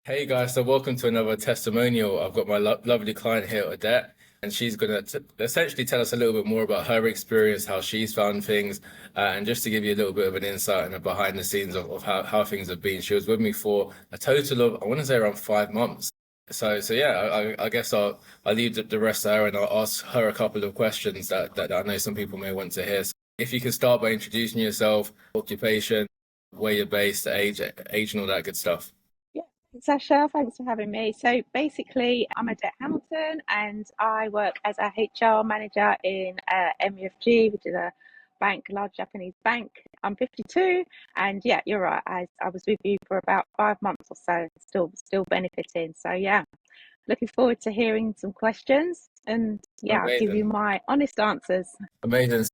Hey guys, so welcome to another testimonial. I've got my lovely client here, Odette, and she's going to essentially tell us a little bit more about her experience, how she's found things, and just to give you a little bit of an insight and a behind the scenes of how things have been. She was with me for a total of, I want to say, around 5 months. So yeah, I guess I'll leave the rest to her and I'll ask her a couple of questions that I know some people may want to hear. So if you could start by introducing yourself, occupation, where you're based, age, and all that good stuff. Yeah, Sasha, thanks for having me. So basically, I'm Adette Hamilton and I work as a HR manager in MUFG, which is a bank, large Japanese bank. I'm 52, and yeah, you're right. I was with you for about 5 months or so, still benefiting. So yeah, looking forward to hearing some questions, and yeah, I'll give you Amazing. my honest answers. Amazing.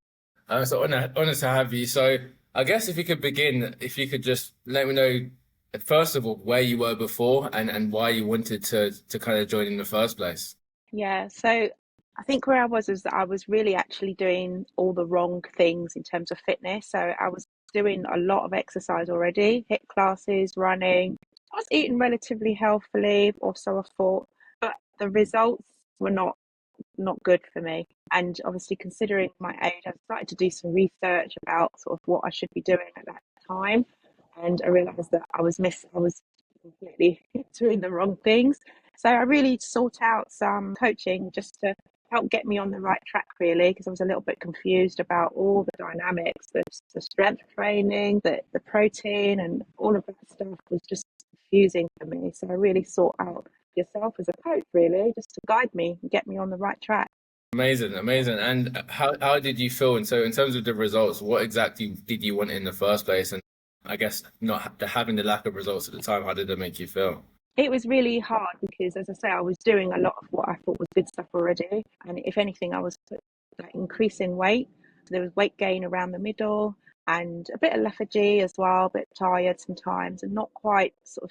So honest to have you. So I guess if you could begin, if you could just let me know, first of all, where you were before and why you wanted to kind of join in the first place. Yeah, so I think where I was is that I was really actually doing all the wrong things in terms of fitness. So I was doing a lot of exercise already, hit classes, running. I was eating relatively healthily, or so I thought, but the results were not good for me. And obviously, considering my age, I started to do some research about sort of what I should be doing at that time, and I realised that I was completely doing the wrong things. So I really sought out some coaching just to help get me on the right track, really, because I was a little bit confused about all the dynamics, the strength training, the protein, and all of that stuff was just confusing for me. So I really sought out yourself as a coach, really, just to guide me and get me on the right track. Amazing, amazing. And how did you feel? And so in terms of the results, what exactly did you want in the first place? And I guess not having the lack of results at the time, how did it make you feel? It was really hard because, as I say, I was doing a lot of what I thought was good stuff already. And if anything, I was like increasing weight. So there was weight gain around the middle and a bit of lethargy as well, a bit tired sometimes, and not quite sort of,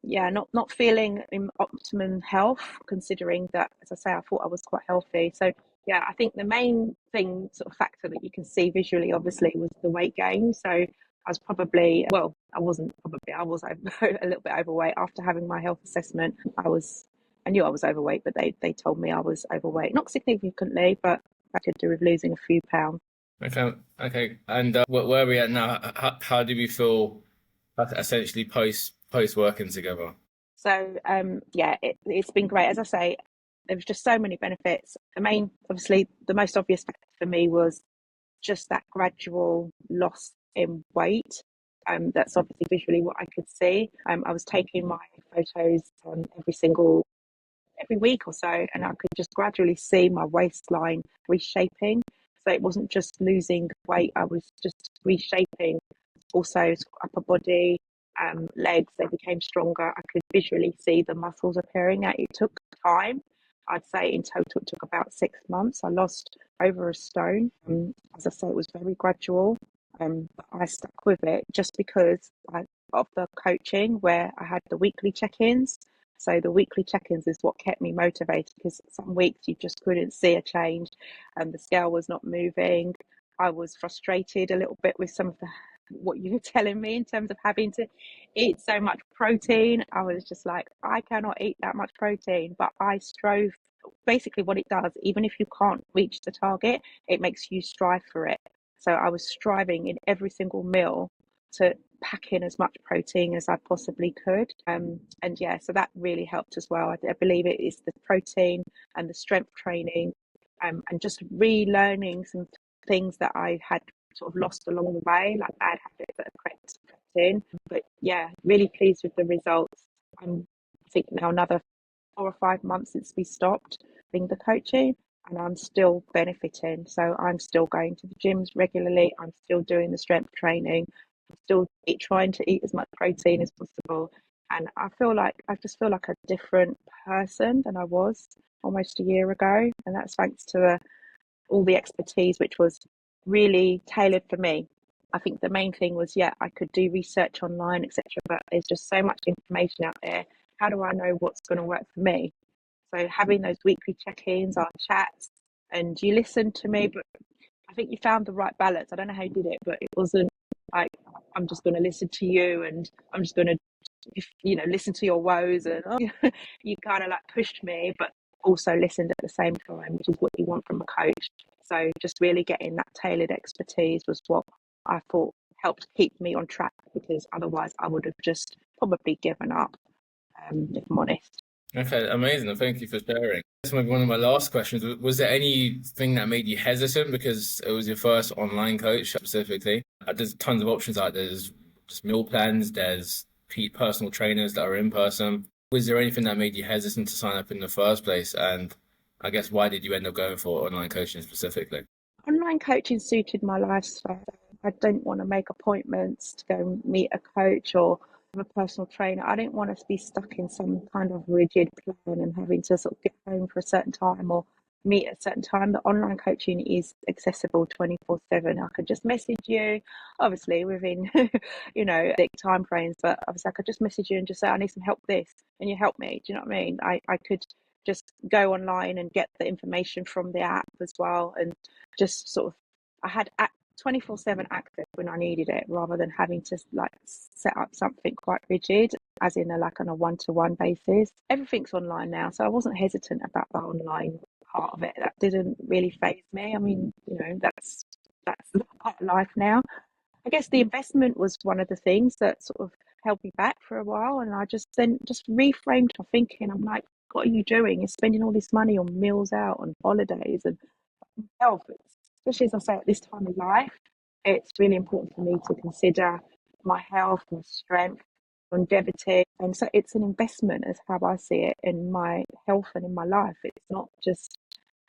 yeah, not feeling in optimum health, considering that, as I say, I thought I was quite healthy. So, yeah, I think the main thing, sort of factor that you can see visually, obviously, was the weight gain. So I was probably, well, I wasn't probably, I was a little bit overweight after having my health assessment. I knew I was overweight, but they told me I was overweight, not significantly, but I could do with losing a few pounds. Okay, okay. And where are we at now? How do we feel essentially post working together? So yeah, it's been great. As I say, there was just so many benefits. Obviously, the most obvious factor for me was just that gradual loss in weight. That's obviously visually what I could see. I was taking my photos every week or so, and I could just gradually see my waistline reshaping. So it wasn't just losing weight; I was just reshaping. Also, upper body, legs, they became stronger. I could visually see the muscles appearing. It took time. I'd say in total it took about 6 months. I lost over a stone. As I say, it was very gradual. But I stuck with it just because of the coaching where I had the weekly check-ins. So the weekly check-ins is what kept me motivated because some weeks you just couldn't see a change and the scale was not moving. I was frustrated a little bit with some of the what you were telling me in terms of having to eat so much protein. I was just like, I cannot eat that much protein, but I strove. Basically, what it does, even if you can't reach the target, it makes you strive for it. So I was striving in every single meal to pack in as much protein as I possibly could. And yeah, so that really helped as well. I believe it is the protein and the strength training, and just relearning some things that I had sort of lost along the way, like bad habits that have crept in. But yeah, really pleased with the results. I think now another 4 or 5 months since we stopped doing the coaching, and I'm still benefiting. So I'm still going to the gyms regularly. I'm still doing the strength training. I'm still trying to eat as much protein as possible. And I just feel like a different person than I was almost a year ago. And that's thanks to all the expertise, which was really tailored for me. I think the main thing was, yeah, I could do research online, etc. But there's just so much information out there. How do I know what's going to work for me? So having those weekly check-ins, our chats, and you listened to me, but I think you found the right balance. I don't know how you did it, but it wasn't like I'm just going to listen to you and I'm just going to listen to your woes, and you kind of like pushed me, but also listened at the same time, which is what you want from a coach. So just really getting that tailored expertise was what I thought helped keep me on track, because otherwise I would have just probably given up, if I'm honest. Okay, amazing. Thank you for sharing. That's maybe one of my last questions. Was there anything that made you hesitant because it was your first online coach specifically? There's tons of options out there. There's just meal plans, there's personal trainers that are in person. Was there anything that made you hesitant to sign up in the first place? And I guess why did you end up going for online coaching specifically? Online coaching suited my lifestyle. I don't want to make appointments to go and meet a coach or have a personal trainer. I didn't want to be stuck in some kind of rigid plan and having to sort of get home for a certain time or meet at a certain time. The online coaching is accessible 24/7. I could just message you, obviously within big time frames, but obviously I could just message you and just say, I need some help with this, and you help me. Do you know what I mean? I could just go online and get the information from the app as well, and just sort of, I had 24/7 access when I needed it, rather than having to like set up something quite rigid, as in on a one-to-one basis. Everything's online now, so I wasn't hesitant about the online part of it. That didn't really faze me. I mean, that's part of life now. I guess the investment was one of the things that sort of held me back for a while, and I just reframed my thinking. I'm like, what are you doing? You're spending all this money on meals out, on holidays, and health. Especially, as I say, at this time of life, it's really important for me to consider my health, my strength, longevity, and so it's an investment, as how I see it, in my health and in my life. It's not just,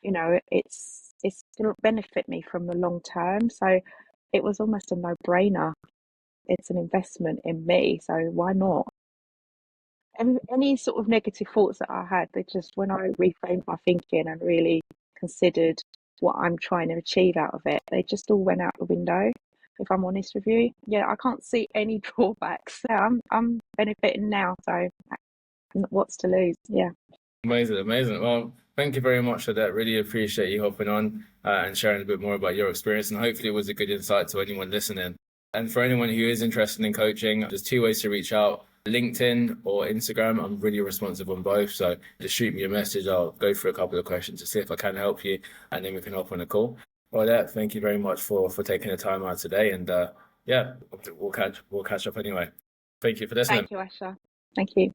it's going to benefit me from the long term. So it was almost a no-brainer. It's an investment in me, so why not? And any sort of negative thoughts that I had, they just, when I reframed my thinking and really considered what I'm trying to achieve out of it, they just all went out the window. If I'm honest with you, yeah, I can't see any drawbacks. So I'm benefiting now, so what's to lose? Yeah. Amazing, amazing. Well, thank you very much for that. Really appreciate you hopping on and sharing a bit more about your experience. And hopefully it was a good insight to anyone listening. And for anyone who is interested in coaching, there's two ways to reach out: LinkedIn or Instagram. I'm really responsive on both. So just shoot me a message. I'll go through a couple of questions to see if I can help you, and then we can hop on a call. Well, that, thank you very much for taking the time out today. And yeah, we'll catch up anyway. Thank you for listening. Thank you, Asha. Thank you.